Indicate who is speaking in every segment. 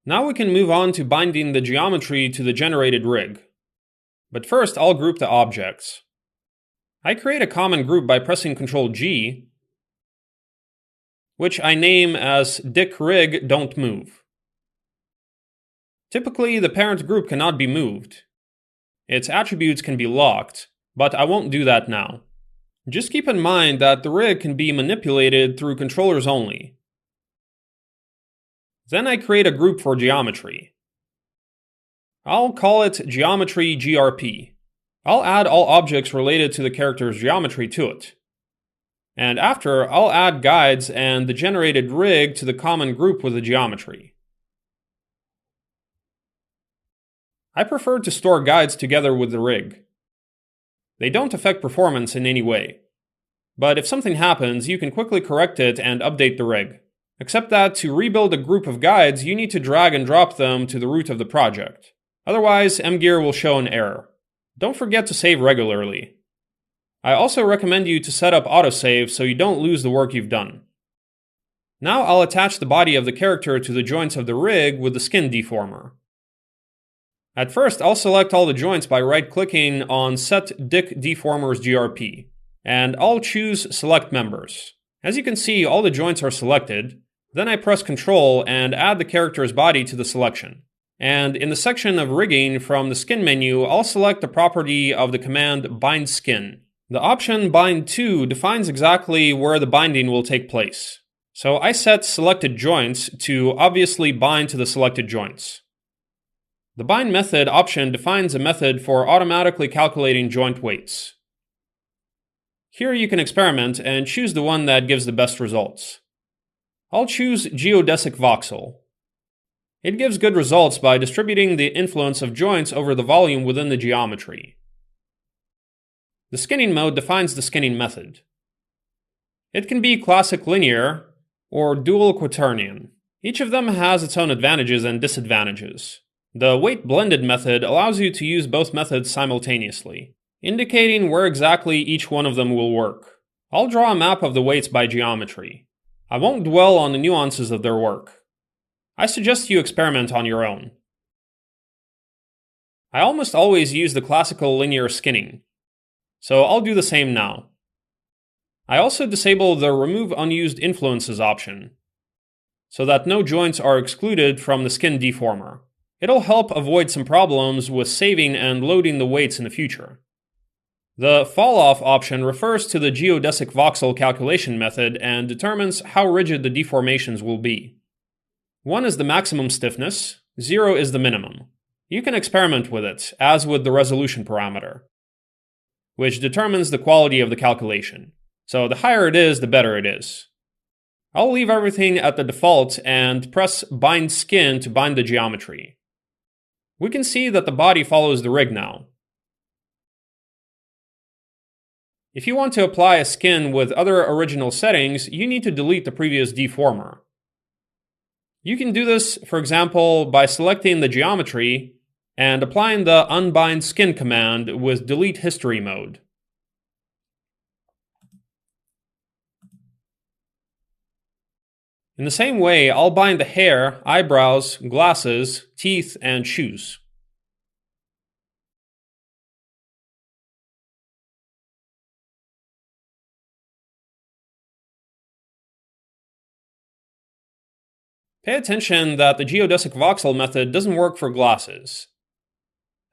Speaker 1: Now we can move on to binding the geometry to the generated rig. But first, I'll group the objects. I create a common group by pressing Ctrl G, which I name as Dick Rig Don't Move. Typically, the parent group cannot be moved. Its attributes can be locked, but I won't do that now. Just keep in mind that the rig can be manipulated through controllers only. Then I create a group for geometry. I'll call it Geometry GRP. I'll add all objects related to the character's geometry to it. And after, I'll add guides and the generated rig to the common group with the geometry. I prefer to store guides together with the rig. They don't affect performance in any way. But if something happens, you can quickly correct it and update the rig. Except that to rebuild a group of guides, you need to drag and drop them to the root of the project. Otherwise, MGear will show an error. Don't forget to save regularly. I also recommend you to set up autosave so you don't lose the work you've done. Now I'll attach the body of the character to the joints of the rig with the skin deformer. At first, I'll select all the joints by right-clicking on Set Dick Deformers GRP, and I'll choose Select Members. As you can see, all the joints are selected. Then I press Ctrl and add the character's body to the selection. And in the section of rigging from the skin menu, I'll select the property of the command Bind Skin. The option Bind To defines exactly where the binding will take place. So I set Selected Joints to obviously bind to the selected joints. The Bind Method option defines a method for automatically calculating joint weights. Here you can experiment and choose the one that gives the best results. I'll choose Geodesic Voxel. It gives good results by distributing the influence of joints over the volume within the geometry. The skinning mode defines the skinning method. It can be classic linear or dual quaternion. Each of them has its own advantages and disadvantages. The weight blended method allows you to use both methods simultaneously, indicating where exactly each one of them will work. I'll draw a map of the weights by geometry. I won't dwell on the nuances of their work. I suggest you experiment on your own. I almost always use the classical linear skinning, so I'll do the same now. I also disable the Remove Unused Influences option, so that no joints are excluded from the skin deformer. It'll help avoid some problems with saving and loading the weights in the future. The Fall-Off option refers to the geodesic voxel calculation method and determines how rigid the deformations will be. 1 is the maximum stiffness, 0 is the minimum. You can experiment with it, as with the resolution parameter, which determines the quality of the calculation. So the higher it is, the better it is. I'll leave everything at the default and press Bind Skin to bind the geometry. We can see that the body follows the rig now. If you want to apply a skin with other original settings, you need to delete the previous deformer. You can do this, for example, by selecting the geometry and applying the Unbind Skin command with Delete History mode. In the same way, I'll bind the hair, eyebrows, glasses, teeth, and shoes. Pay attention that the geodesic voxel method doesn't work for glasses.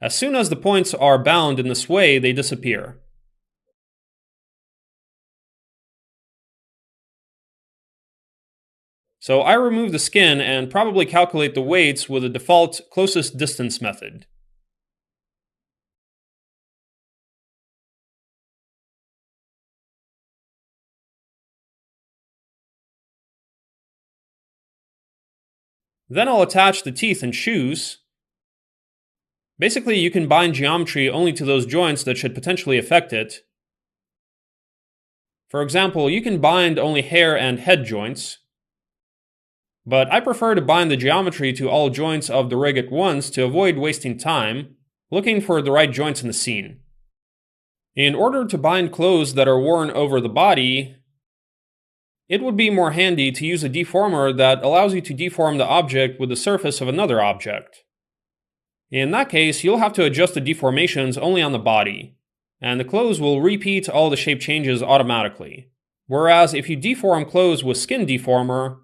Speaker 1: As soon as the points are bound in this way, they disappear. So I remove the skin and probably calculate the weights with the default closest distance method. Then I'll attach the teeth and shoes. Basically, you can bind geometry only to those joints that should potentially affect it. For example, you can bind only hair and head joints. But I prefer to bind the geometry to all joints of the rig at once to avoid wasting time looking for the right joints in the scene. In order to bind clothes that are worn over the body, it would be more handy to use a deformer that allows you to deform the object with the surface of another object. In that case, you'll have to adjust the deformations only on the body, and the clothes will repeat all the shape changes automatically. Whereas if you deform clothes with skin deformer,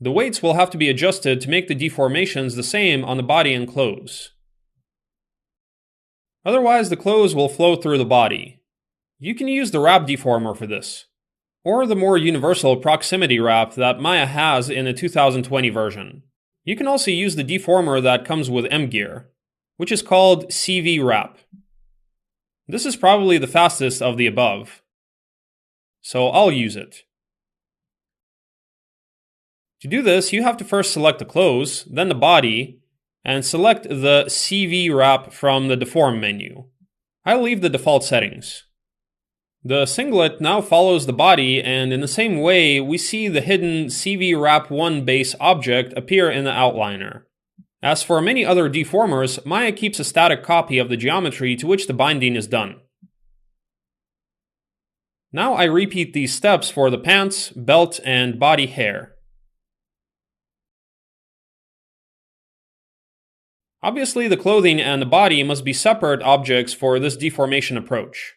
Speaker 1: the weights will have to be adjusted to make the deformations the same on the body and clothes. Otherwise, the clothes will flow through the body. You can use the wrap deformer for this, or the more universal proximity wrap that Maya has in the 2020 version. You can also use the deformer that comes with M-Gear, which is called CV wrap. This is probably the fastest of the above, so I'll use it. To do this, you have to first select the clothes, then the body, and select the CV wrap from the deform menu. I'll leave the default settings. The singlet now follows the body, and in the same way, we see the hidden CV wrap 1 base object appear in the outliner. As for many other deformers, Maya keeps a static copy of the geometry to which the binding is done. Now I repeat these steps for the pants, belt, and body hair. Obviously, the clothing and the body must be separate objects for this deformation approach.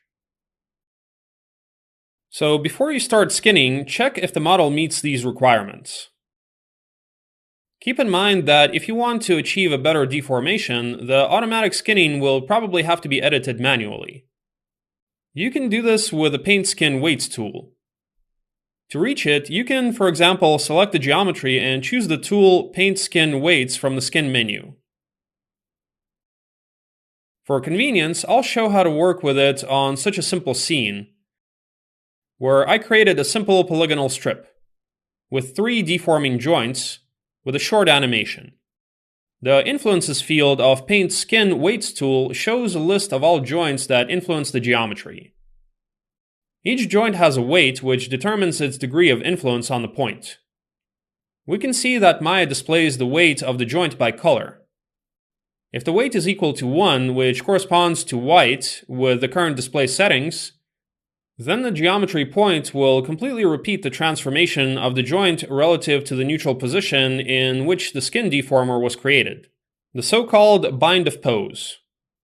Speaker 1: So before you start skinning, check if the model meets these requirements. Keep in mind that if you want to achieve a better deformation, the automatic skinning will probably have to be edited manually. You can do this with the Paint Skin Weights tool. To reach it, you can, for example, select the geometry and choose the tool Paint Skin Weights from the Skin menu. For convenience, I'll show how to work with it on such a simple scene, where I created a simple polygonal strip with 3 deforming joints with a short animation. The Influences field of Paint Skin Weights tool shows a list of all joints that influence the geometry. Each joint has a weight which determines its degree of influence on the point. We can see that Maya displays the weight of the joint by color. If the weight is equal to 1, which corresponds to white with the current display settings, then the geometry point will completely repeat the transformation of the joint relative to the neutral position in which the skin deformer was created, the so-called bind of pose.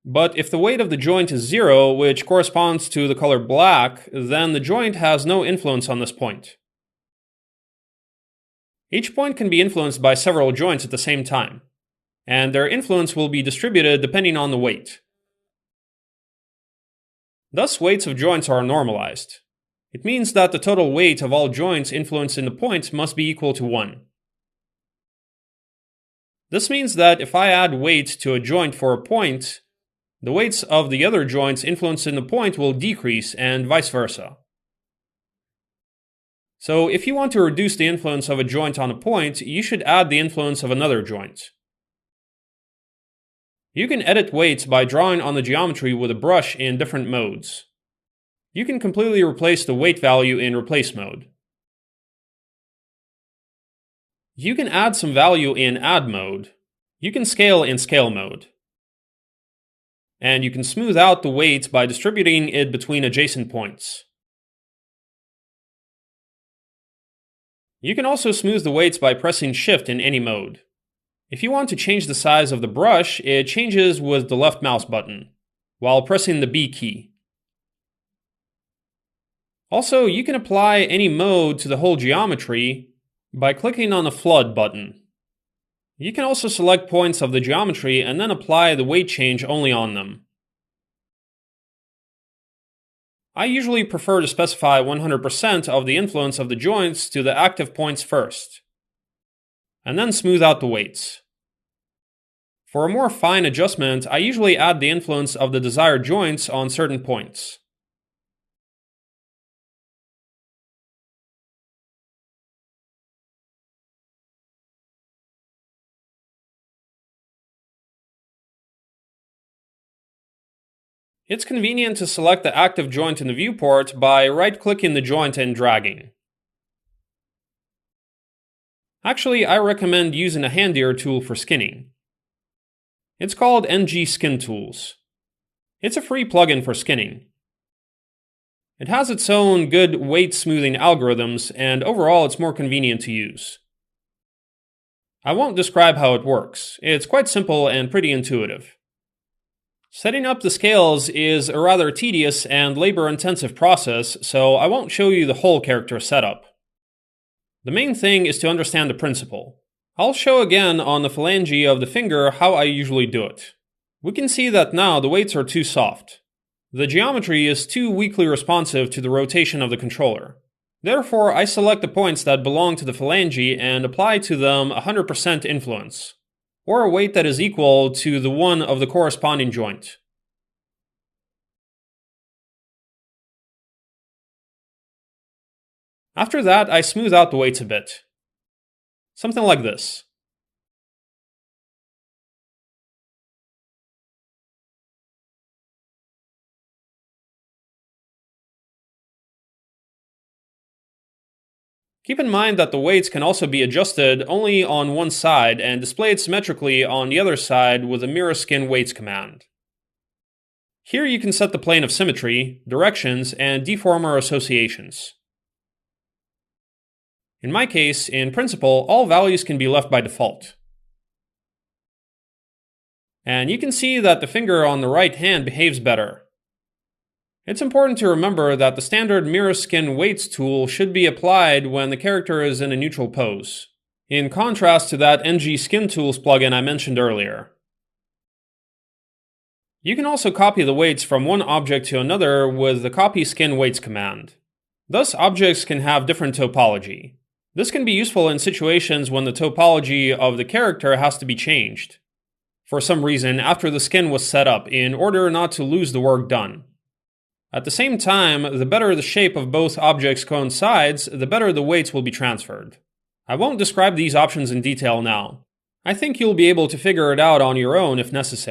Speaker 1: But if the weight of the joint is 0, which corresponds to the color black, then the joint has no influence on this point. Each point can be influenced by several joints at the same time, and their influence will be distributed depending on the weight. Thus, weights of joints are normalized. It means that the total weight of all joints influenced in the point must be equal to 1. This means that if I add weight to a joint for a point, the weights of the other joints influenced in the point will decrease, and vice versa. So if you want to reduce the influence of a joint on a point, you should add the influence of another joint. You can edit weights by drawing on the geometry with a brush in different modes. You can completely replace the weight value in Replace mode. You can add some value in Add mode. You can scale in Scale mode. And you can smooth out the weight by distributing it between adjacent points. You can also smooth the weights by pressing Shift in any mode. If you want to change the size of the brush, it changes with the left mouse button, while pressing the B key. Also, you can apply any mode to the whole geometry by clicking on the Flood button. You can also select points of the geometry and then apply the weight change only on them. I usually prefer to specify 100% of the influence of the joints to the active points first, and then smooth out the weights. For a more fine adjustment, I usually add the influence of the desired joints on certain points. It's convenient to select the active joint in the viewport by right-clicking the joint and dragging. Actually, I recommend using a handier tool for skinning. It's called NG Skin Tools. It's a free plugin for skinning. It has its own good weight smoothing algorithms, and overall it's more convenient to use. I won't describe how it works. It's quite simple and pretty intuitive. Setting up the scales is a rather tedious and labor-intensive process, so I won't show you the whole character setup. The main thing is to understand the principle. I'll show again on the phalange of the finger how I usually do it. We can see that now the weights are too soft. The geometry is too weakly responsive to the rotation of the controller. Therefore, I select the points that belong to the phalange and apply to them 100% influence, or a weight that is equal to the one of the corresponding joint. After that, I smooth out the weights a bit. Something like this. Keep in mind that the weights can also be adjusted only on one side and displayed symmetrically on the other side with the mirror skin weights command. Here you can set the plane of symmetry, directions, and deformer associations. In my case, in principle, all values can be left by default. And you can see that the finger on the right hand behaves better. It's important to remember that the standard mirror skin weights tool should be applied when the character is in a neutral pose, in contrast to that NG Skin Tools plugin I mentioned earlier. You can also copy the weights from one object to another with the Copy Skin Weights command. Thus, objects can have different topology. This can be useful in situations when the topology of the character has to be changed, for some reason after the skin was set up, in order not to lose the work done. At the same time, the better the shape of both objects coincides, the better the weights will be transferred. I won't describe these options in detail now. I think you'll be able to figure it out on your own if necessary.